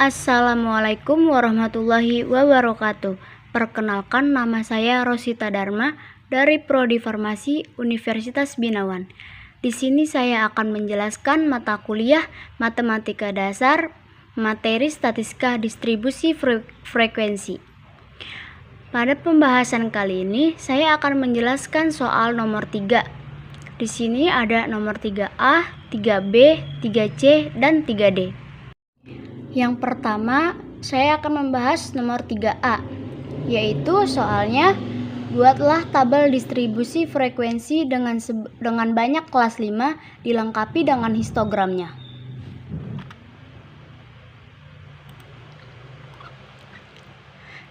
Assalamualaikum warahmatullahi wabarakatuh. Perkenalkan, nama saya Rosita Dharma dari Prodi Farmasi Universitas Binawan. Di sini saya akan menjelaskan mata kuliah Matematika Dasar, materi Statistika Distribusi Frekuensi. Pada pembahasan kali ini, saya akan menjelaskan soal nomor 3. Di sini ada nomor 3A, 3B, 3C, dan 3D. Yang pertama, saya akan membahas nomor 3A, yaitu soalnya buatlah tabel distribusi frekuensi dengan banyak kelas 5 dilengkapi dengan histogramnya.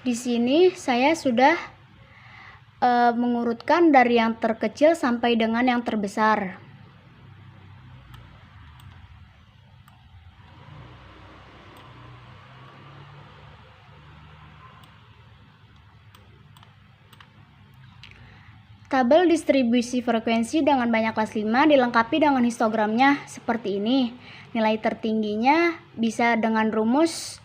Di sini saya sudah mengurutkan dari yang terkecil sampai dengan yang terbesar. Tabel distribusi frekuensi dengan banyak kelas 5 dilengkapi dengan histogramnya seperti ini. Nilai tertingginya bisa dengan rumus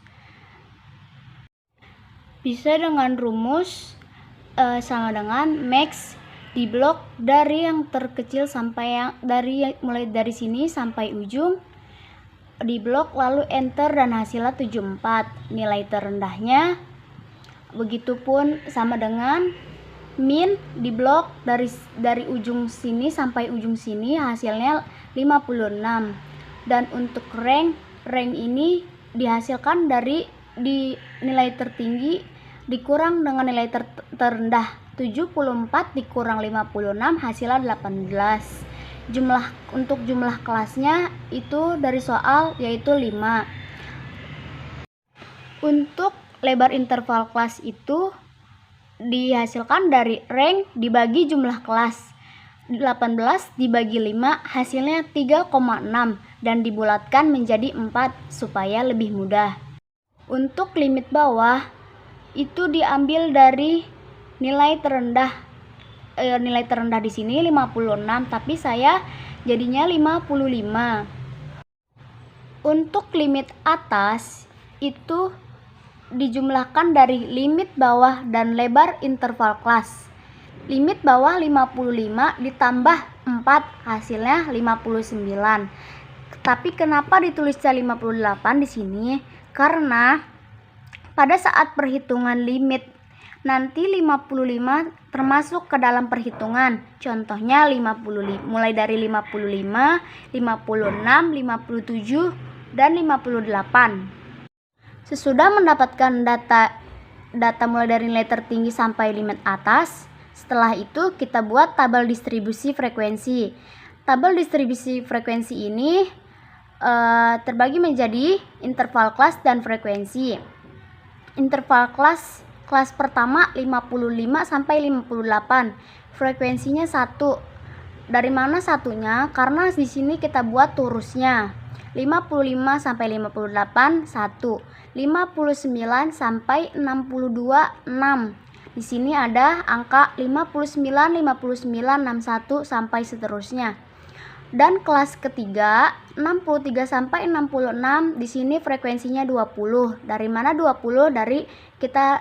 sama dengan max di blok dari yang terkecil sampai mulai dari sini sampai ujung di blok, lalu enter dan hasilnya 74. Nilai terendahnya begitupun sama dengan min di blok dari ujung sini sampai ujung sini hasilnya 56. Dan untuk rank ini dihasilkan di nilai tertinggi dikurang dengan nilai terendah 74 dikurang 56 hasilnya 18. Untuk jumlah kelasnya itu dari soal yaitu 5. Untuk lebar interval kelas itu dihasilkan dari rank dibagi jumlah kelas. 18 dibagi 5 hasilnya 3,6 dan dibulatkan menjadi 4 supaya lebih mudah. Untuk limit bawah itu diambil dari nilai terendah. Nilai terendah di sini 56, tapi saya jadinya 55. Untuk limit atas itu dijumlahkan dari limit bawah dan lebar interval kelas. Limit bawah 55 ditambah 4 hasilnya 59. Tapi kenapa ditulisnya 58 di sini? Karena pada saat perhitungan limit nanti 55 termasuk ke dalam perhitungan. Contohnya 55 mulai dari 55, 56, 57 dan 58. Sesudah mendapatkan data mulai dari nilai tertinggi sampai limit atas, setelah itu kita buat tabel distribusi frekuensi. Tabel distribusi frekuensi ini terbagi menjadi interval kelas dan frekuensi. Interval kelas pertama 55 sampai 58. Frekuensinya 1. Dari mana satunya? Karena di sini kita buat torusnya. 55 sampai 58 1, 59 sampai 62 6. Di sini ada angka 59, 61 sampai seterusnya. Dan kelas ketiga 63 sampai 66, di sini frekuensinya 20. Dari mana 20? Dari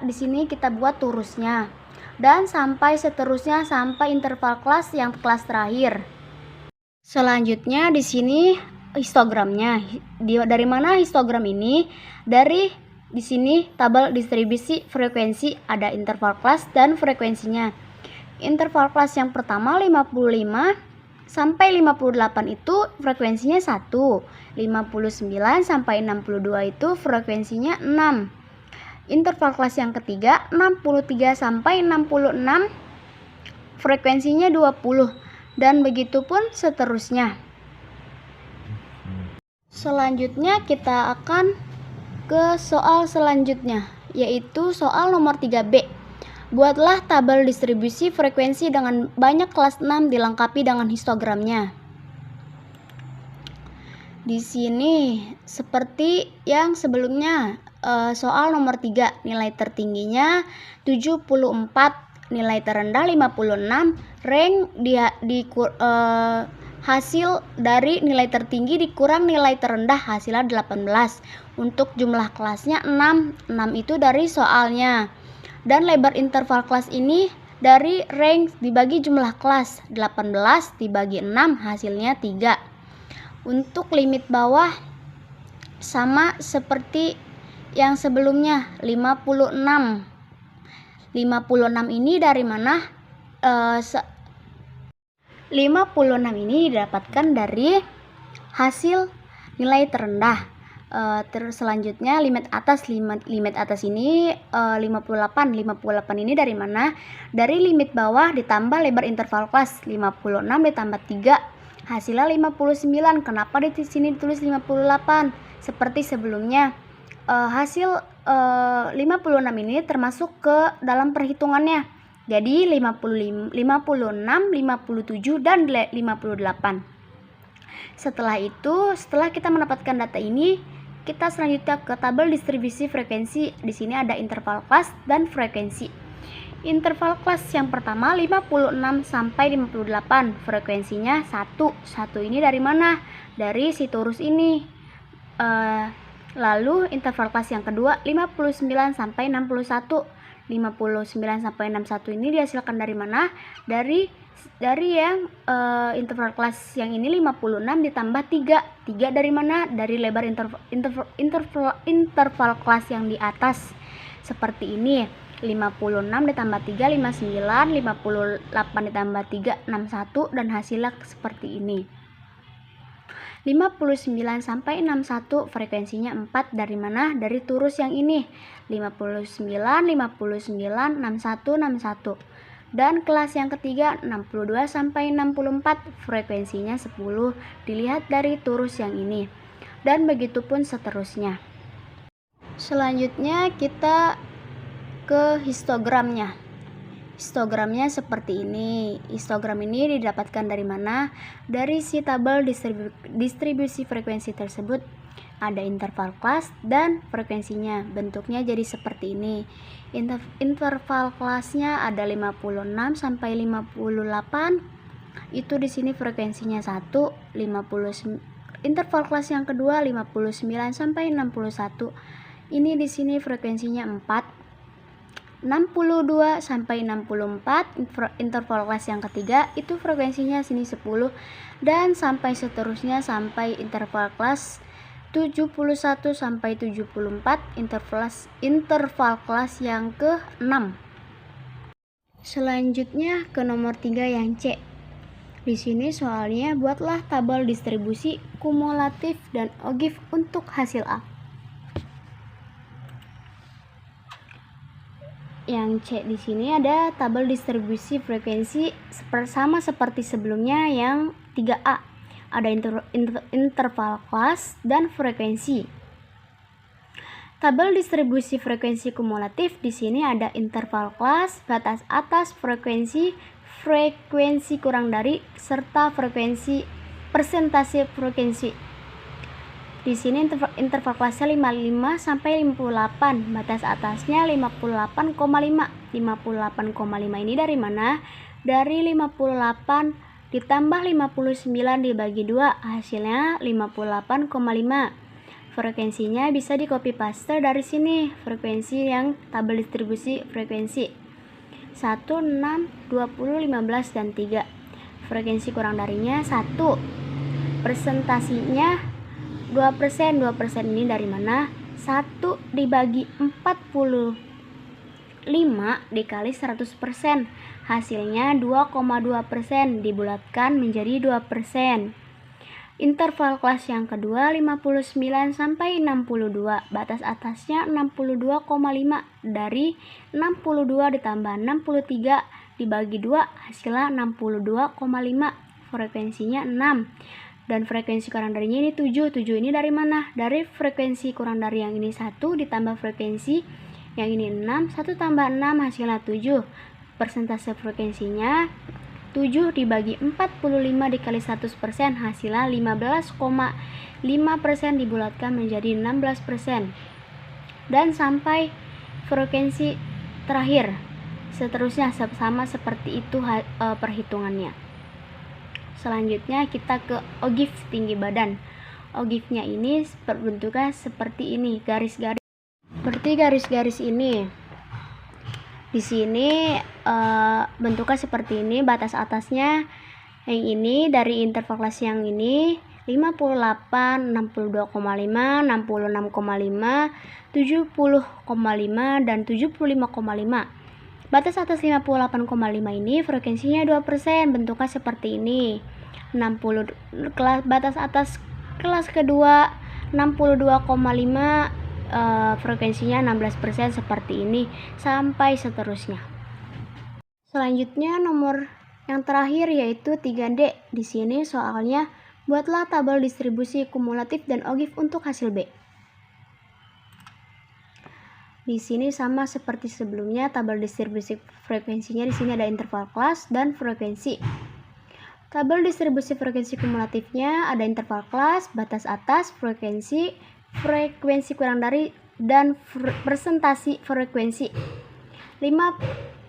di sini kita buat torusnya. Dan sampai seterusnya sampai interval kelas yang kelas terakhir. Selanjutnya di sini histogramnya. Dari mana histogram ini? Di sini tabel distribusi frekuensi ada interval kelas dan frekuensinya. Interval kelas yang pertama 55 sampai 58 itu frekuensinya 1. 59 sampai 62 itu frekuensinya 6. Interval kelas yang ketiga 63 sampai 66 frekuensinya 20 dan begitupun seterusnya. Selanjutnya kita akan ke soal selanjutnya, yaitu soal nomor 3B. Buatlah tabel distribusi frekuensi dengan banyak kelas 6 dilengkapi dengan histogramnya. Di sini seperti yang sebelumnya, soal nomor 3, nilai tertingginya 74, nilai terendah 56, rank Hasil dari nilai tertinggi dikurang nilai terendah hasilnya 18. Untuk jumlah kelasnya 6. 6 itu dari soalnya. Dan lebar interval kelas ini dari range dibagi jumlah kelas. 18 dibagi 6 hasilnya 3. Untuk limit bawah sama seperti yang sebelumnya, 56. 56 ini dari mana? 56 ini didapatkan dari hasil nilai terendah. Terus selanjutnya limit atas ini 58 ini dari mana? Dari limit bawah ditambah lebar interval kelas. 56 ditambah 3 hasilnya 59. Kenapa di sini ditulis 58? Seperti sebelumnya, hasil 56 ini termasuk ke dalam perhitungannya. Jadi 56, 57 dan 58. Setelah itu, setelah kita mendapatkan data ini, kita selanjutnya ke tabel distribusi frekuensi. Di sini ada interval kelas dan frekuensi. Interval kelas yang pertama 56 sampai 58, frekuensinya 1. 1 ini dari mana? Dari si torus ini. Lalu interval kelas yang kedua 59 sampai 61. 59 sampai 61 ini dihasilkan dari mana? Dari yang interval kelas yang ini 56 ditambah 3. 3 dari mana? Dari lebar interval kelas yang di atas. Seperti ini. 56 ditambah 3 59, 58 ditambah 3 61 dan hasilnya seperti ini. 59 sampai 61 frekuensinya 4 dari mana? Dari torus yang ini. 59, 61, 61. Dan kelas yang ketiga 62 sampai 64 frekuensinya 10 dilihat dari torus yang ini. Dan begitupun seterusnya. Selanjutnya kita ke histogramnya. Histogramnya seperti ini. Histogram ini didapatkan dari mana? Dari si tabel distribusi frekuensi tersebut. Ada interval kelas dan frekuensinya. Bentuknya jadi seperti ini. Interval kelasnya ada 56 sampai 58. Itu di sini frekuensinya 1, 50. Interval kelas yang kedua 59 sampai 61. Ini di sini frekuensinya 4. 62 sampai 64 interval kelas yang ketiga itu frekuensinya sini 10 dan sampai seterusnya sampai interval kelas 71 sampai 74 interval kelas yang ke-6. Selanjutnya ke nomor 3 yang C. Di sini soalnya buatlah tabel distribusi kumulatif dan ogif untuk hasil A. Yang C di sini ada tabel distribusi frekuensi sama seperti sebelumnya yang 3A. Ada interval kelas dan frekuensi. Tabel distribusi frekuensi kumulatif di sini ada interval kelas, batas atas frekuensi, frekuensi kurang dari serta frekuensi persentase frekuensi. Di sini interval kelasnya 55 sampai 58, batas atasnya 58,5. 58,5 ini dari mana? Dari 58 ditambah 59 dibagi 2, hasilnya 58,5. Frekuensinya bisa di copy paste dari sini, frekuensi yang tabel distribusi frekuensi 1, 6, 20, 15 dan 3. Frekuensi kurang darinya 1. Persentasinya 2%. 2% ini dari mana? 1 dibagi 45 dikali 100%. Hasilnya 2,2%. Dibulatkan menjadi 2%. Interval kelas yang kedua 59 sampai 62. Batas atasnya 62,5. Dari 62 ditambah 63 dibagi 2 hasilnya 62,5. Frekuensinya 6. Dan frekuensi kurang darinya ini 7. 7 ini dari mana? Dari frekuensi kurang dari yang ini 1 ditambah frekuensi yang ini 6. 1 tambah 6 hasilnya 7. Persentase frekuensinya 7 dibagi 45 dikali 100% hasilnya 15,5%. Dibulatkan menjadi 16%. Dan sampai frekuensi terakhir. Seterusnya sama seperti itu perhitungannya. Selanjutnya kita ke ogif tinggi badan. Ogifnya ini bentuknya seperti ini, garis-garis. Seperti garis-garis ini. Di sini bentuknya seperti ini, batas atasnya yang ini dari interval kelas yang ini 58, 62,5, 66,5, 70,5 dan 75,5. Batas atas 58,5 ini frekuensinya 2%, bentuknya seperti ini. 60 batas atas kelas kedua 62,5 frekuensinya 16% seperti ini sampai seterusnya. Selanjutnya nomor yang terakhir yaitu 3D. Di sini soalnya buatlah tabel distribusi kumulatif dan ogif untuk hasil B. Di sini sama seperti sebelumnya, tabel distribusi frekuensinya di sini ada interval kelas dan frekuensi. Tabel distribusi frekuensi kumulatifnya ada interval kelas, batas atas, frekuensi kurang dari, dan presentasi frekuensi.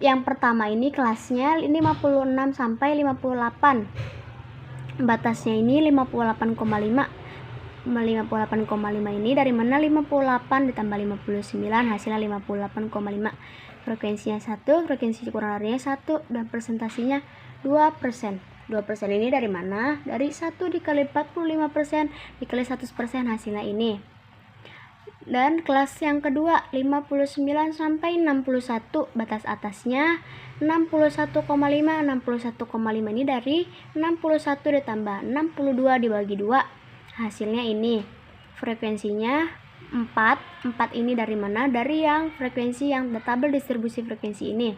Yang pertama ini kelasnya 56 sampai 58. Batasnya ini 58,5. 58,5 ini dari mana? 58 ditambah 59 hasilnya 58,5. Frekuensinya 1, frekuensi kurang darinya 1, dan presentasinya 2%. 2% ini dari mana? Dari 1 dikali 45% dikali 100% hasilnya ini. Dan kelas yang kedua 59 sampai 61, batas atasnya 61,5. 61,5 ini dari 61 ditambah 62 dibagi 2. Hasilnya ini. Frekuensinya 4. 4 ini dari mana? Dari yang frekuensi yang tabel distribusi frekuensi ini.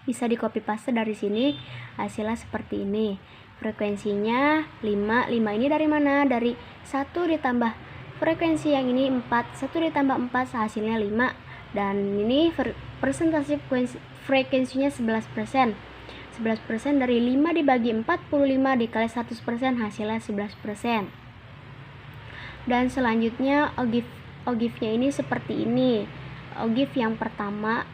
Bisa di copy paste dari sini. Hasilnya seperti ini. Frekuensinya 5. 5 ini dari mana? Dari 1 ditambah frekuensi yang ini 4. 1 ditambah 4 hasilnya 5. Dan ini presentasi frekuensinya 11%. 11% dari 5 dibagi 45 dikali 100% hasilnya 11%. Dan selanjutnya ogifnya ini seperti ini. Ogif yang pertama,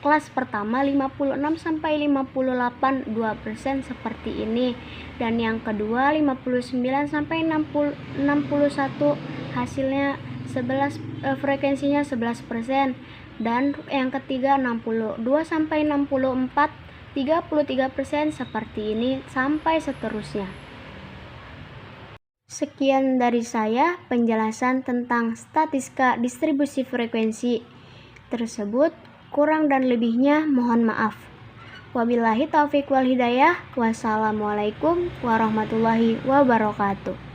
kelas pertama 56 sampai 58 2% seperti ini. Dan yang kedua 59 sampai 61 hasilnya 11 frekuensinya 11%. Dan yang ketiga 62 sampai 64 33% seperti ini sampai seterusnya. Sekian dari saya penjelasan tentang statistika distribusi frekuensi tersebut. Kurang dan lebihnya mohon maaf. Wabillahi taufiq wal hidayah. Wassalamualaikum warahmatullahi wabarakatuh.